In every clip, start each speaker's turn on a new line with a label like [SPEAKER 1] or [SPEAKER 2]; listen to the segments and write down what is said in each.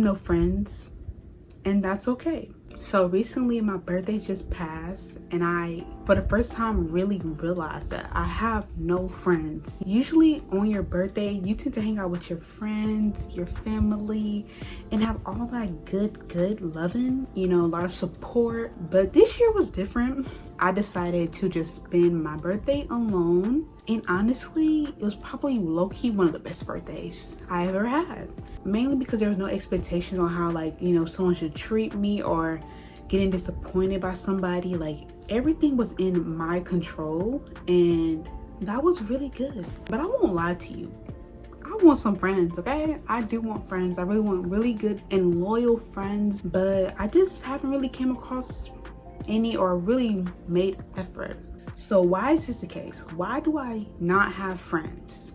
[SPEAKER 1] no friends, and that's okay. So recently my birthday just passed, and I, for the first time, really realized that I have no friends. Usually on your birthday, you tend to hang out with your friends, your family, and have all that good loving, you know, a lot of support. But this year was different. I decided to just spend my birthday alone, and honestly, it was probably low-key one of the best birthdays I ever had. Mainly because there was no expectations on how, like, you know, someone should treat me or getting disappointed by somebody. Like, everything was in my control, and that was really good. But I won't lie to you, I want some friends, okay? I do want friends. I really want really good and loyal friends, but I just haven't really came across any or really made effort. So why is this the case? Why do I not have friends?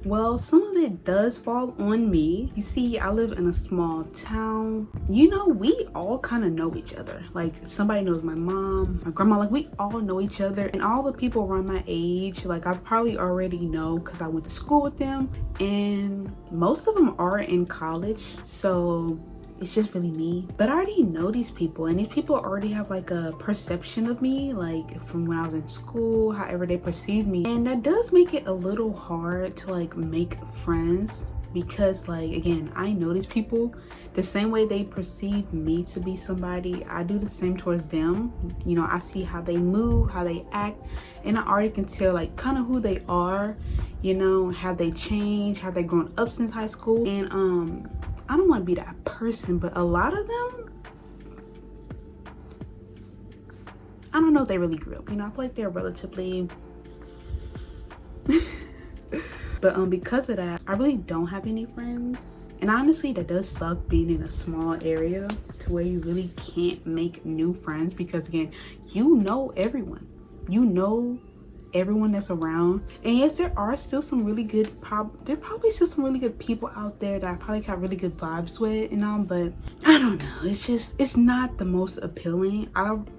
[SPEAKER 1] Well, some of it does fall on me. You see, I live in a small town. You know, we all kind of know each other. Like, somebody knows my mom, my grandma, like, we all know each other. And all the people around my age, like, I probably already know because I went to school with them. And most of them are in college. So it's just really me. But I already know these people, and these people already have like a perception of me, like from when I was in school, however they perceive me. And that does make it a little hard to like make friends, because like, again, I know these people the same way they perceive me to be somebody. I do the same towards them. You know, I see how they move, how they act, and I already can tell like kind of who they are. You know, have they changed, have they grown up since high school? And I don't want to be that person, but a lot of them, I don't know if they really grew up. You know, I feel like they're relatively but because of that, I really don't have any friends. And honestly, that does suck, being in a small area to where you really can't make new friends, because again, you know everyone. You know everyone that's around. And yes, there are still some really good there probably still some really good people out there that I probably got really good vibes with and all, but I don't know, it's not the most appealing.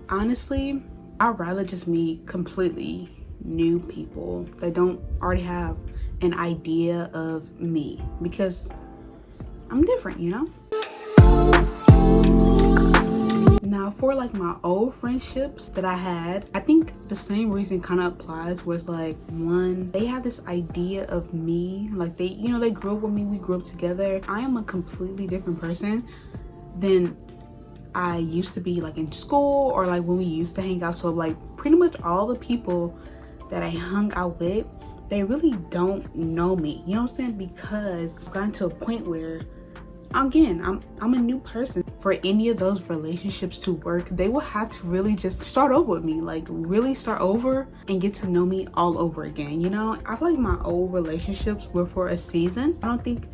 [SPEAKER 1] Honestly, I'd rather just meet completely new people that don't already have an idea of me, because I'm different, you know. Now, for like my old friendships that I had, I think the same reason kind of applies, was like, one, they have this idea of me, like they, you know, they grew up with me, we grew up together. I am a completely different person than I used to be, like in school or like when we used to hang out. So like pretty much all the people that I hung out with, they really don't know me, you know what I'm saying? Because I've gotten to a point where, again, I'm a new person. For any of those relationships to work, they will have to really just start over with me, like really start over and get to know me all over again, you know? I feel like my old relationships were for a season. I don't think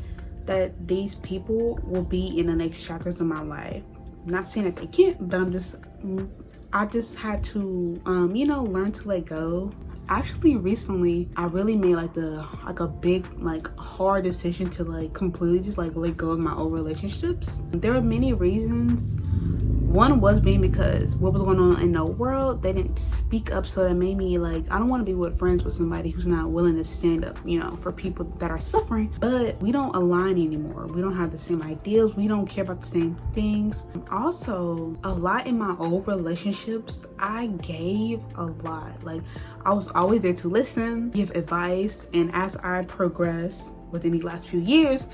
[SPEAKER 1] that these people will be in the next chapters of my life. I'm not saying that they can't, but I just had to you know, learn to let go. Actually, recently I really made like a big, like, hard decision to like completely just like let go of my old relationships. There are many reasons. One was being because what was going on in the world, they didn't speak up, so that made me like, I don't want to be with friends with somebody who's not willing to stand up, you know, for people that are suffering. But we don't align anymore. We don't have the same ideals. We don't care about the same things. Also, a lot in my old relationships, I gave a lot. Like, I was always there to listen, give advice, and as I progressed within the last few years,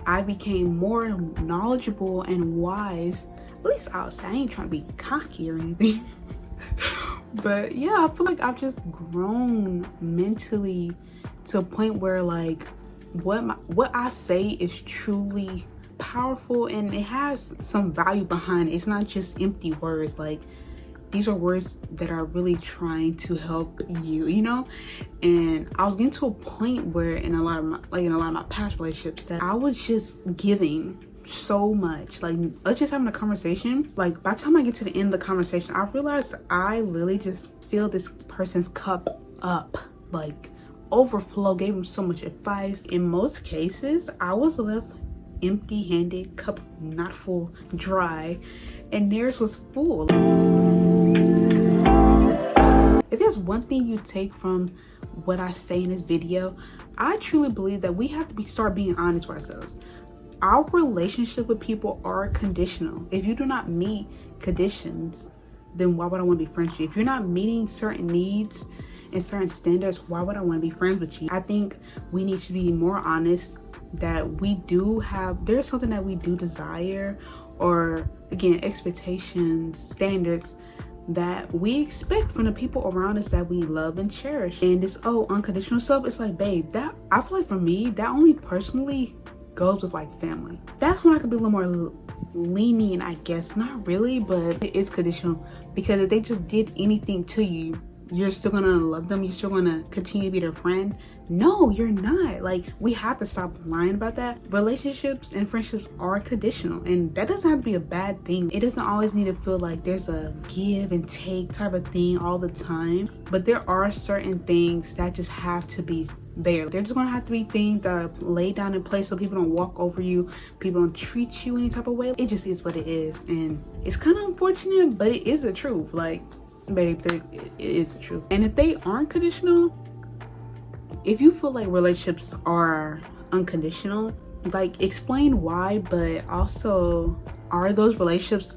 [SPEAKER 1] I became more knowledgeable and wise. At least I would say. I ain't trying to be cocky or anything. But yeah, I feel like I've just grown mentally to a point where like what I say is truly powerful, and it has some value behind it. It's not just empty words. Like, these are words that are really trying to help you, you know? And I was getting to a point where in a lot of my past relationships, that I was just giving so much. Like, us just having a conversation, like by the time I get to the end of the conversation, I realized I literally just fill this person's cup up, like overflow, gave them so much advice. In most cases, I was left empty-handed, cup not full, dry, and theirs was full. If there's one thing you take from what I say in this video, I truly believe that we have to start being honest with ourselves. Our relationship with people are conditional. If you do not meet conditions, then why would I want to be friends with you? If you're not meeting certain needs and certain standards, why would I want to be friends with you? I think we need to be more honest that there's something that we do desire, or again, expectations, standards that we expect from the people around us that we love and cherish. And this unconditional stuff, it's like, babe, that I feel like for me, that only personally goes with like family. That's when I could be a little more lenient, I guess. Not really, but it is conditional, because if they just did anything to you, you're still gonna love them, you're still gonna continue to be their friend. No, you're not. Like, we have to stop lying about that. Relationships and friendships are conditional, and that doesn't have to be a bad thing. It doesn't always need to feel like there's a give and take type of thing all the time, but there are certain things that just have to be there. There's just gonna have to be things that are laid down in place so people don't walk over you, people don't treat you any type of way. It just is what it is, and it's kind of unfortunate, but it is the truth. Like, babe, it is the truth. And if they aren't conditional, if you feel like relationships are unconditional, like, explain why, but also, are those relationships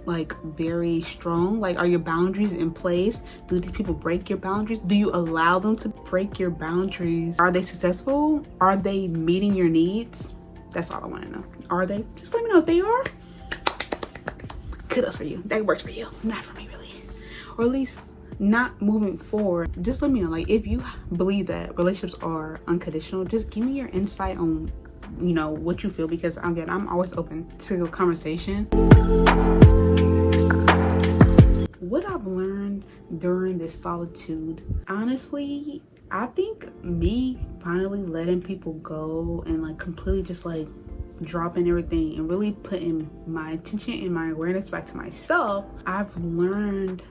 [SPEAKER 1] like very strong? Like, are your boundaries in place? Do these people break your boundaries? Do you allow them to break your boundaries? Are they successful? Are they meeting your needs? That's all I want to know. Are they? Just let me know if they are. Kudos for you. That works for you, not for me really. Or at least not moving forward. Just let me know, like, if you believe that relationships are unconditional, just give me your insight on, you know, what you feel, because again, I'm always open to a conversation. What I've learned during this solitude, honestly, I think me finally letting people go and like completely just like dropping everything and really putting my attention and my awareness back to myself, I've learned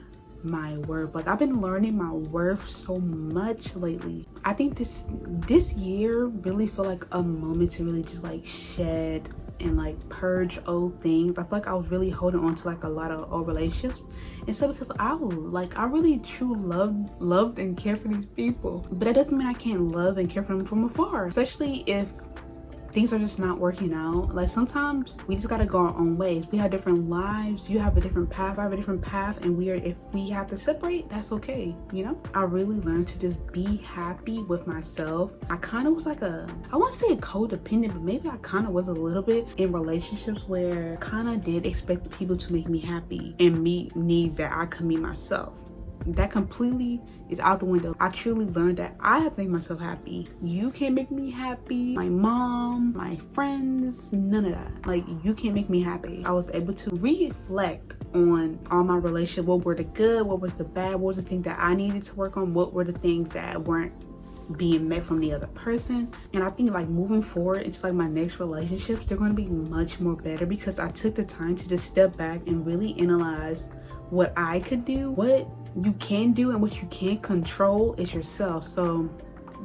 [SPEAKER 1] my worth. Like, I've been learning my worth so much lately. I think this year really felt like a moment to really just like shed and like purge old things. I feel like I was really holding on to like a lot of old relationships, and so because I really truly loved and care for these people, but that doesn't mean I can't love and care for them from afar, especially if things are just not working out. Like, sometimes we just gotta go our own ways. We have different lives. You have a different path, I have a different path, and if we have to separate, that's okay, you know? I really learned to just be happy with myself. I kind of was like I won't say a codependent, but maybe I kind of was a little bit in relationships where I kind of did expect people to make me happy and meet needs that I could meet myself. That completely is out the window. I truly learned that I have to make myself happy. You can't make me happy. My mom, my friends, none of that. Like, you can't make me happy. I was able to reflect on all my relationship. What were the good? What was the bad? What was the thing that I needed to work on? What were the things that weren't being met from the other person? And I think like moving forward into like my next relationships, they're going to be much more better because I took the time to just step back and really analyze what I could do. What you can do and what you can't control is yourself. So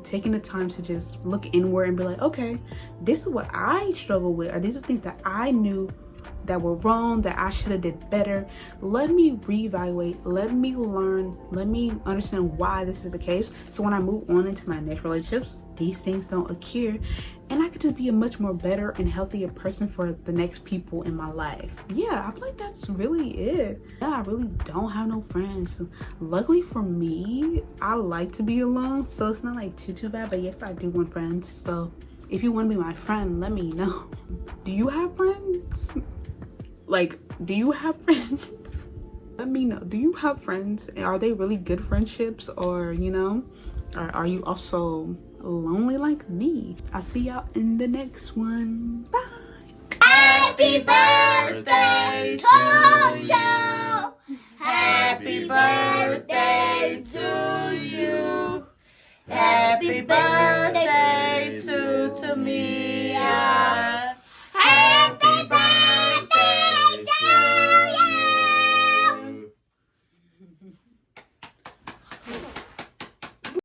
[SPEAKER 1] taking the time to just look inward and be like, okay, this is what I struggle with, or these are things that I knew that were wrong, that I should have did better. Let me reevaluate, let me learn, let me understand why this is the case, so when I move on into my next relationships, these things don't occur, and I could just be a much more better and healthier person for the next people in my life. Yeah, I feel like that's really it. Yeah, I really don't have no friends. Luckily for me, I like to be alone, so it's not like too bad, but yes, I do want friends. So if you want to be my friend, let me know. Do you have friends? Like, do you have friends? Let me know. Do you have friends? Are they really good friendships, or, you know, are you also lonely like me? I'll see y'all in the next one. Bye.
[SPEAKER 2] Happy birthday to you. Happy birthday to you. Happy birthday